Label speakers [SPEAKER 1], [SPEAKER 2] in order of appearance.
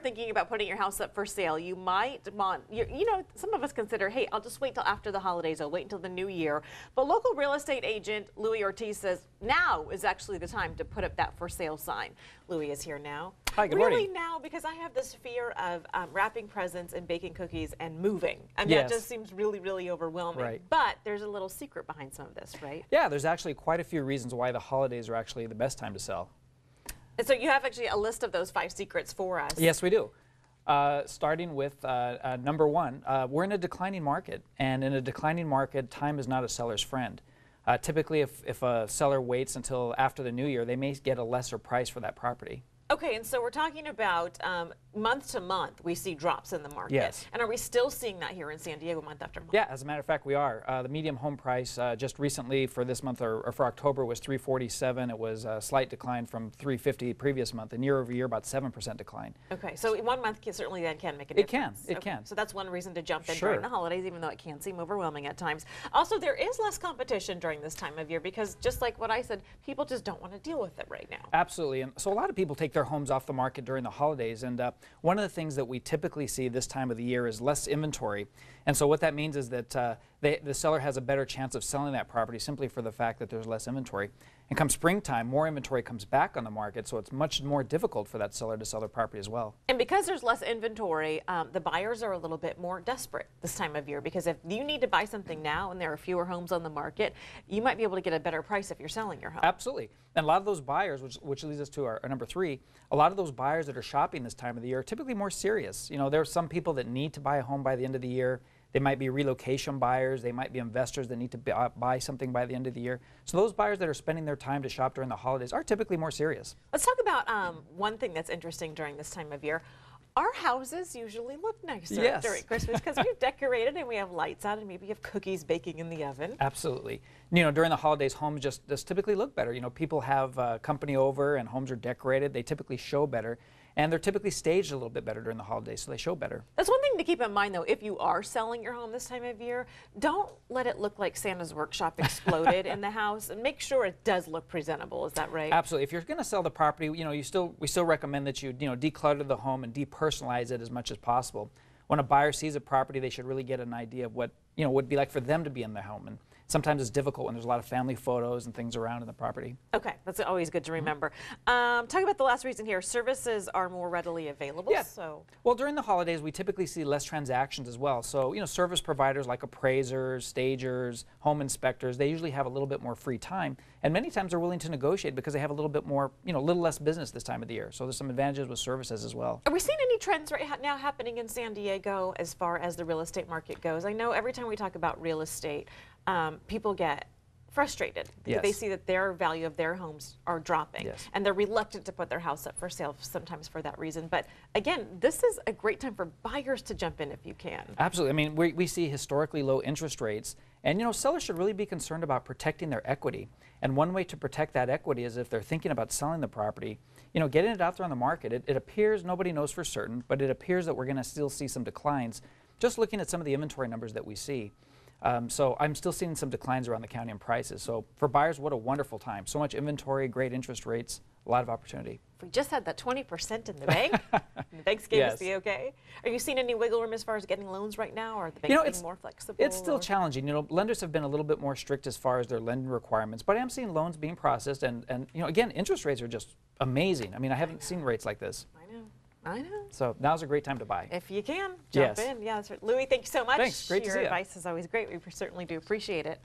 [SPEAKER 1] Thinking about putting your house up for sale, you might want, some of us consider, hey, I'll just wait till after the holidays, I'll wait until the new year. But local real estate agent Louie Ortiz says now is actually the time to put up that for sale sign. Louie is here now.
[SPEAKER 2] Hi, good morning.
[SPEAKER 1] Really now, because I have this fear of wrapping presents and baking cookies and moving. I mean,
[SPEAKER 2] Yes.
[SPEAKER 1] That just seems really, really overwhelming.
[SPEAKER 2] Right.
[SPEAKER 1] But there's a little secret behind some of this, right?
[SPEAKER 2] Yeah, there's actually quite a few reasons why the holidays are actually the best time to sell.
[SPEAKER 1] And so you have actually a list of those 5 secrets for us.
[SPEAKER 2] Yes, we do. Starting with number one, we're in a declining market, and in a declining market, time is not a seller's friend. Typically, if a seller waits until after the new year, they may get a lesser price for that property.
[SPEAKER 1] Okay, and so we're talking about month to month, we see drops in the market.
[SPEAKER 2] Yes.
[SPEAKER 1] And are we still seeing that here in San Diego month after month?
[SPEAKER 2] Yeah, as a matter of fact, we are. The medium home price just recently for this month or for October was $347. It was a slight decline from $350 previous month, and year over year about 7% decline.
[SPEAKER 1] Okay, so 1 month certainly then can make a difference.
[SPEAKER 2] It can.
[SPEAKER 1] So that's one reason to jump in
[SPEAKER 2] Sure.
[SPEAKER 1] during the holidays, even though it can seem overwhelming at times. Also, there is less competition during this time of year because just like what I said, people just don't want to deal with it right now.
[SPEAKER 2] Absolutely, and so a lot of people take their homes off the market during the holidays, and one of the things that we typically see this time of the year is less inventory. And so what that means is that the seller has a better chance of selling that property simply for the fact that there's less inventory. And come springtime, more inventory comes back on the market, so it's much more difficult for that seller to sell their property as well.
[SPEAKER 1] And because there's less inventory, the buyers are a little bit more desperate this time of year, because if you need to buy something now and there are fewer homes on the market, you might be able to get a better price if you're selling your home.
[SPEAKER 2] Absolutely. And a lot of those buyers, which leads us to our number 3, a lot of those buyers that are shopping this time of the year are typically more serious. You know, there are some people that need to buy a home by the end of the year. They might be relocation buyers. They might be investors that need to buy something by the end of the year. So those buyers that are spending their time to shop during the holidays are typically more serious.
[SPEAKER 1] Let's talk about one thing that's interesting during this time of year. Our houses usually look nicer during Christmas because we've decorated and we have lights out and maybe you have cookies baking in the oven.
[SPEAKER 2] Absolutely. You know, during the holidays, homes just typically look better. You know, people have company over and homes are decorated. They typically show better. And they're typically staged a little bit better during the holidays, so they show better.
[SPEAKER 1] That's one thing to keep in mind, though. If you are selling your home this time of year, don't let it look like Santa's workshop exploded in the house, and make sure it does look presentable. Is that right?
[SPEAKER 2] Absolutely. If you're going to sell the property, you know, we still recommend that you declutter the home and depersonalize it as much as possible. When a buyer sees a property, they should really get an idea of what would be like for them to be in the home. And sometimes it's difficult when there's a lot of family photos and things around in the property.
[SPEAKER 1] Okay, that's always good to remember. Talk about the last reason here. Services are more readily available.
[SPEAKER 2] Yeah.
[SPEAKER 1] So.
[SPEAKER 2] Well, during the holidays, we typically see less transactions as well. So, service providers like appraisers, stagers, home inspectors, they usually have a little bit more free time. And many times they're willing to negotiate because they have a little bit more, a little less business this time of the year. So there's some advantages with services as well.
[SPEAKER 1] Are we seeing any trends right now happening in San Diego as far as the real estate market goes? I know every time we talk about real estate, people get frustrated because they see that their value of their homes are dropping, and they're reluctant to put their house up for sale sometimes for that reason. But again, this is a great time for buyers to jump in if you can.
[SPEAKER 2] Absolutely. I mean, we see historically low interest rates, and sellers should really be concerned about protecting their equity. And one way to protect that equity is if they're thinking about selling the property, getting it out there on the market. It appears, nobody knows for certain, but it appears that we're going to still see some declines just looking at some of the inventory numbers that we see. So I'm still seeing some declines around the county in prices. So for buyers, what a wonderful time. So much inventory, great interest rates, a lot of opportunity.
[SPEAKER 1] We just had that 20% in the bank. The banks gave us the okay. Are you seeing any wiggle room as far as getting loans right now, or are the banks being more flexible?
[SPEAKER 2] It's still challenging. Lenders have been a little bit more strict as far as their lending requirements, but I am seeing loans being processed, and again, interest rates are just amazing. I mean, I haven't seen rates like this.
[SPEAKER 1] I know.
[SPEAKER 2] So now's a great time to buy.
[SPEAKER 1] If you can, jump in. Yeah, that's right. Louie, thank you so much.
[SPEAKER 2] Thanks. Great to see you.
[SPEAKER 1] Your advice is always great. We certainly do appreciate it.